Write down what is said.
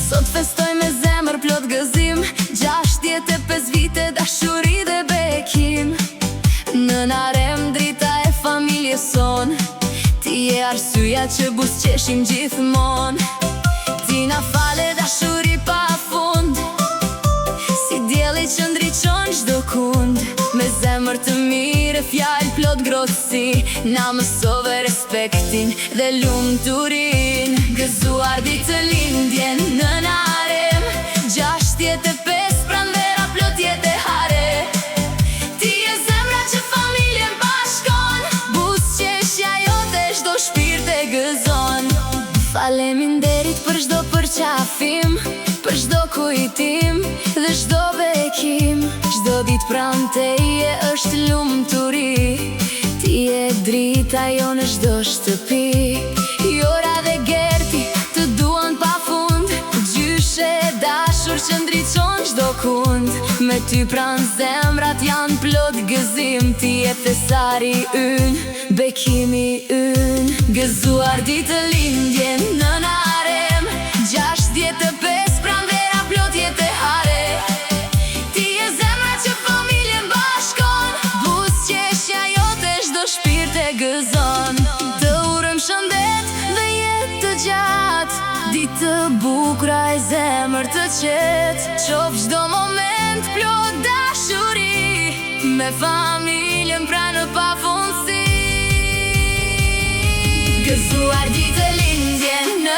Sot festoj me zemër plot gëzim, 65 vite dashuri dhe bekim. Në narem drita e familjes son, ti je arsyeja që buzëqeshim gjithmon. Ti na fale dashuri pa fund, si dielli që ndriçon çdo kund. Me zemër të mire, fjalë plot ngrohtësi, na mësove respektin dhe lumturin. Gëzuar ditë lindjen në narem, 65 pranvera plot jetë hare. Ti je zemra që familjen bashkon, buzëqeshja jote çdo shpirt e gëzon. Faleminderit për çdo përqafim, për çdo kujtim dhe çdo bekim. Çdo ditë pranë teje është lumturi, ti je drita jo në çdo shtëpi. Jora dhe Gerti të duan pa fund, gjyshe dashur që ndriçon çdo kund. Me ty pranë zemrat janë plot gëzim, ti je thesari ynë, bekimi ynë. Gëzuar ditë lindjen në narem, 65 pranvera plot jetë hare. Ti je zemra që familjen bashkon, buzëqeshja jote çdo shpirt e gëzon. Të urojmë shëndet dhe jetë të gjatë, ditë të bukura e zemër të qetë. Qof çdo moment plot dashuri, me familjen pranë pafundësi. Gëzuar ditë lindjen në